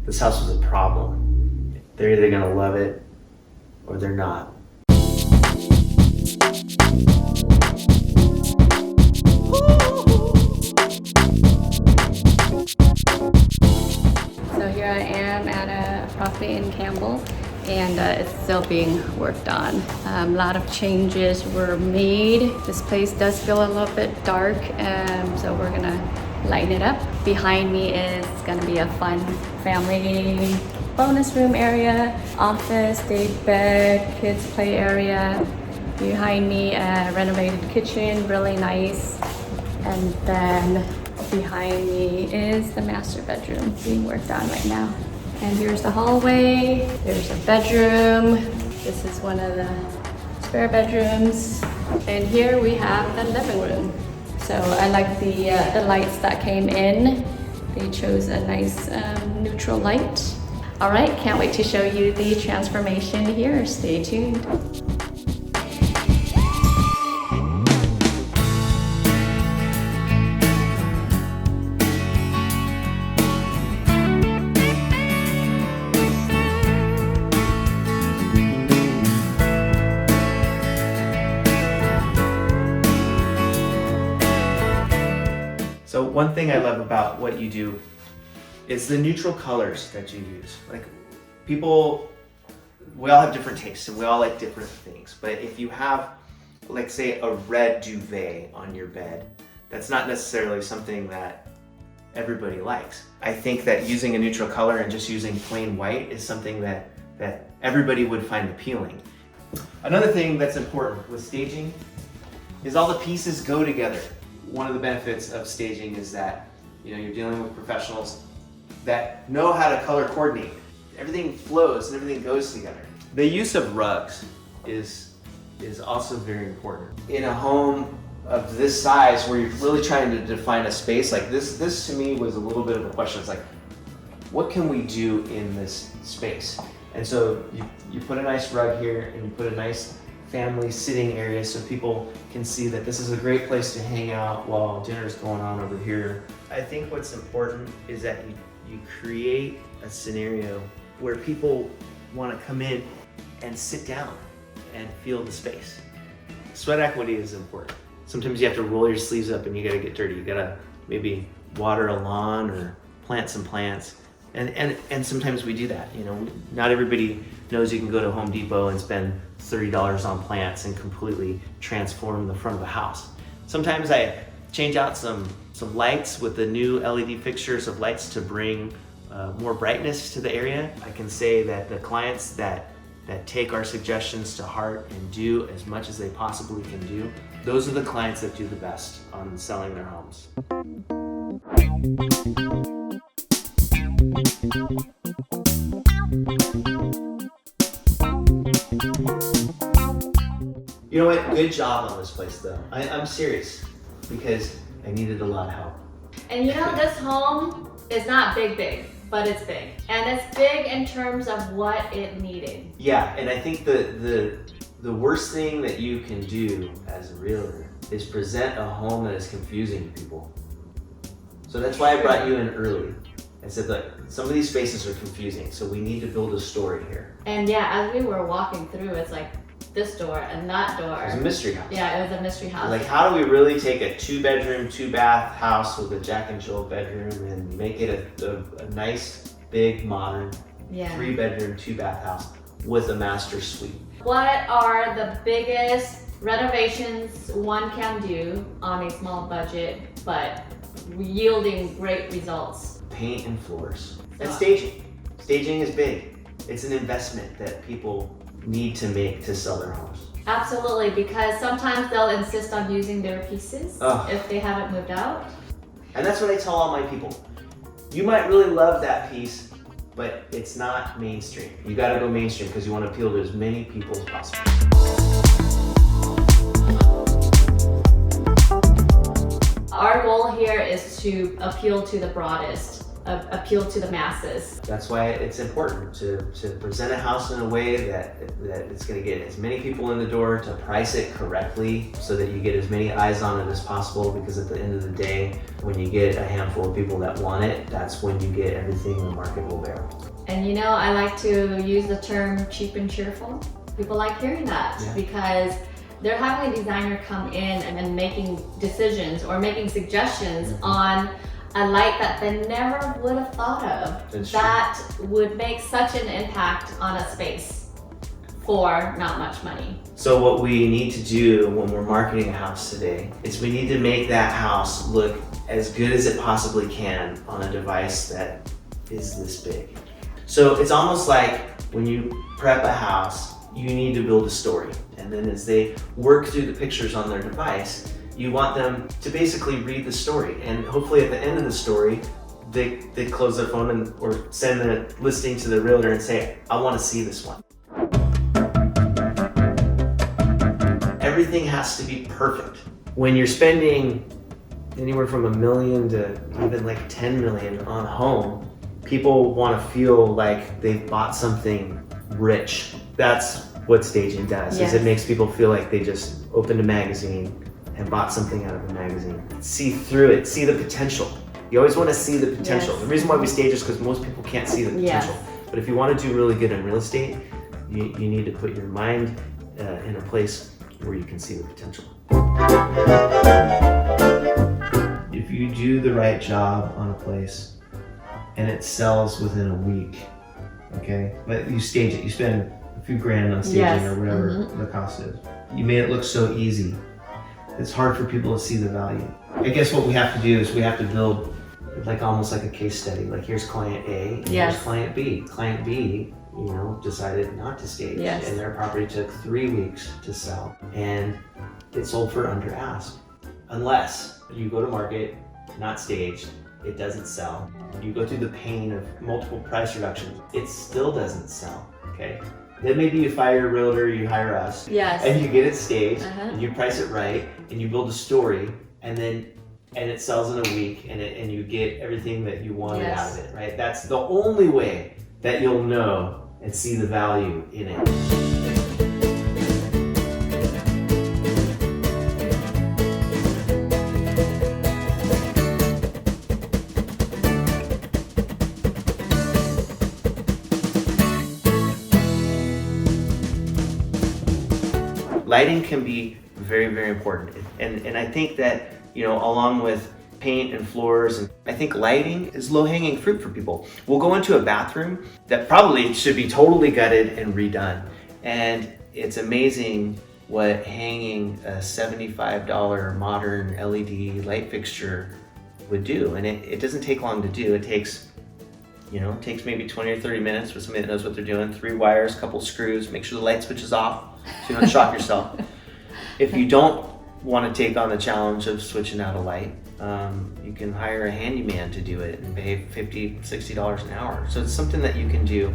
this house was a problem. They're either gonna love it or they're not. So here I am at a property in Campbell, and it's still being worked on. A lot of changes were made. This place does feel a little bit dark, so we're gonna lighten it up. Behind me is gonna be a fun family bonus room area, office, day bed, kids play area. Behind me, a renovated kitchen, really nice. And then behind me is the master bedroom being worked on right now. And here's the hallway, there's a bedroom. This is one of the spare bedrooms. And here we have the living room. So I like the lights that came in. They chose a nice neutral light. All right, can't wait to show you the transformation here. Stay tuned. So one thing I love about what you do is the neutral colors that you use. Like people, we all have different tastes and we all like different things. But if you have, like say a red duvet on your bed, that's not necessarily something that everybody likes. I think that using a neutral color and just using plain white is something that everybody would find appealing. Another thing that's important with staging is all the pieces go together. One of the benefits of staging is that you're dealing with professionals that know how to color coordinate. Everything flows and everything goes together. The use of rugs is also very important. In a home of this size where you're really trying to define a space, like this to me was a little bit of a question. It's like, what can we do in this space? And so you put a nice rug here and you put a nice family sitting area so people can see that this is a great place to hang out while dinner's going on over here. I think what's important is that you create a scenario where people want to come in and sit down and feel the space. Sweat equity is important. Sometimes you have to roll your sleeves up and you gotta get dirty. You gotta maybe water a lawn or plant some plants. And sometimes we do that. Not everybody knows you can go to Home Depot and spend $30 on plants and completely transform the front of the house. Sometimes I change out some lights with the new LED fixtures of lights to bring more brightness to the area. I can say that the clients that take our suggestions to heart and do as much as they possibly can do, those are the clients that do the best on selling their homes. You know what? Good job on this place though. I'm serious because I needed a lot of help. And this home is not big, but it's big. And it's big in terms of what it needed. Yeah, and I think the worst thing that you can do as a realtor is present a home that is confusing to people. So that's why I brought you in early. I said, look, some of these spaces are confusing, so we need to build a story here. And yeah, as we were walking through, it's like this door and that door. It was a mystery house. Yeah, it was a mystery house. Like, how do we really take a 2-bedroom, 2-bath house with a Jack and Jill bedroom and make it a nice, big, modern 3-bedroom, 2-bath house with a master suite? What are the biggest renovations one can do on a small budget, but yielding great results? Paint and floors. And staging. Staging is big. It's an investment that people need to make to sell their homes. Absolutely, because sometimes they'll insist on using their pieces if they haven't moved out. And that's what I tell all my people. You might really love that piece, but it's not mainstream. You gotta go mainstream because you want to appeal to as many people as possible. Our goal here is to appeal to the broadest, appeal to the masses. That's why it's important to present a house in a way that it's going to get as many people in the door, to price it correctly so that you get as many eyes on it as possible, because at the end of the day, when you get a handful of people that want it, that's when you get everything the market will bear. And you know, I like to use the term cheap and cheerful. People like hearing that because they're having a designer come in and making decisions or making suggestions on a light that they never would have thought of that would make such an impact on a space for not much money. So what we need to do when we're marketing a house today is we need to make that house look as good as it possibly can on a device that is this big. So it's almost like when you prep a house, you need to build a story. And then as they work through the pictures on their device, you want them to basically read the story. And hopefully at the end of the story, they close their phone or send the listing to the realtor and say, I want to see this one. Everything has to be perfect. When you're spending anywhere from $1 million to even like 10 million on a home, people want to feel like they've bought something rich. That's what staging does, is it makes people feel like they just opened a magazine and bought something out of a magazine. See through it, see the potential. You always want to see the potential. The reason why we stage is because most people can't see the potential. But if you want to do really good in real estate, you need to put your mind in a place where you can see the potential. If you do the right job on a place and it sells within a week, okay, but you stage it, you spend a few grand on staging or whatever the cost is. You made it look so easy. It's hard for people to see the value. I guess what we have to do is we have to build like almost like a case study. Like here's client A, and here's client B. Client B, you know, decided not to stage, and their property took 3 weeks to sell, and it sold for under ask. Unless you go to market, not staged, it doesn't sell. You go through the pain of multiple price reductions, it still doesn't sell, okay? Then maybe you fire a realtor, you hire us, and you get it staged, and you price it right, and you build a story, and it sells in a week, and you get everything that you wanted out of it, right? That's the only way that you'll know and see the value in it. Lighting can be very, very important. And I think that, you know, along with paint and floors, and I think lighting is low-hanging fruit for people. We'll go into a bathroom that probably should be totally gutted and redone. And it's amazing what hanging a $75 modern LED light fixture would do. And it doesn't take long to do. It takes, you know, maybe 20 or 30 minutes with somebody that knows what they're doing. 3 wires, couple screws, make sure the light switch is off so you don't shock yourself. If you don't want to take on the challenge of switching out a light, you can hire a handyman to do it and pay $50, $60 an hour. So it's something that you can do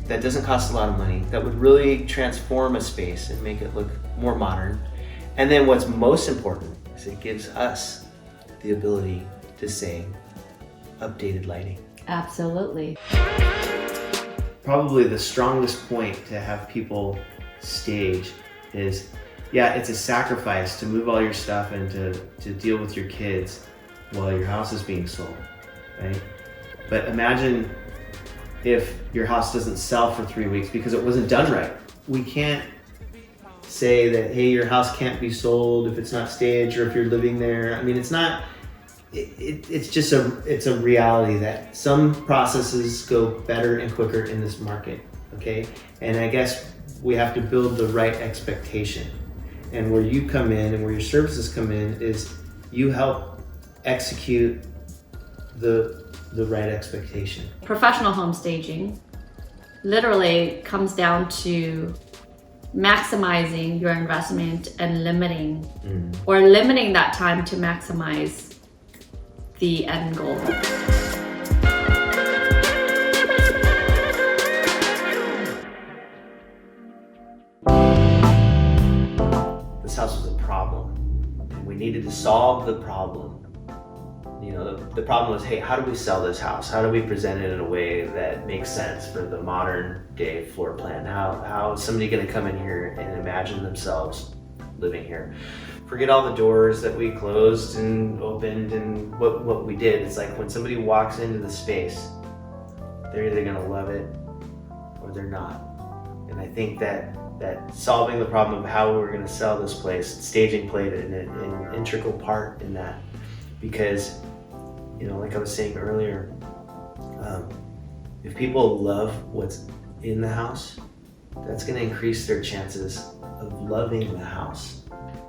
that doesn't cost a lot of money, that would really transform a space and make it look more modern. And then what's most important is it gives us the ability to say updated lighting. Absolutely. Probably the strongest point to have people stage is, yeah, it's a sacrifice to move all your stuff and to deal with your kids while your house is being sold, right? But imagine if your house doesn't sell for 3 weeks because it wasn't done right. We can't say that, hey, your house can't be sold if it's not staged or if you're living there. I mean, it's not, it's just it's a reality that some processes go better and quicker in this market, okay? And I guess we have to build the right expectation. And where you come in and where your services come in is you help execute the right expectation. Professional home staging literally comes down to maximizing your investment and limiting that time to maximize the end goal. This house was a problem. We needed to solve the problem. You know, the problem was, hey, how do we sell this house? How do we present it in a way that makes sense for the modern day floor plan? How is somebody gonna come in here and imagine themselves living here? Forget all the doors that we closed and opened and what we did. It's like when somebody walks into the space, they're either gonna love it or they're not. And I think that solving the problem of how we're gonna sell this place, staging played an integral part in that. Because, you know, like I was saying earlier, if people love what's in the house, that's gonna increase their chances of loving the house.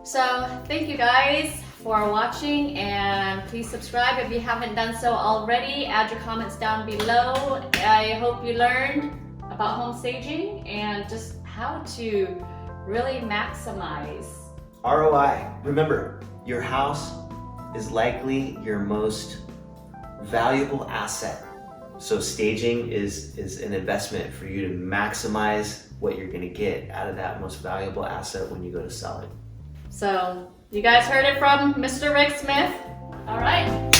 So thank you guys for watching, and please subscribe if you haven't done so already. Add your comments down below. I hope you learned about home staging and just how to really maximize ROI. Remember, your house is likely your most valuable asset. So staging is an investment for you to maximize what you're gonna get out of that most valuable asset when you go to sell it. So you guys heard it from Mr. Rick Smith. All right.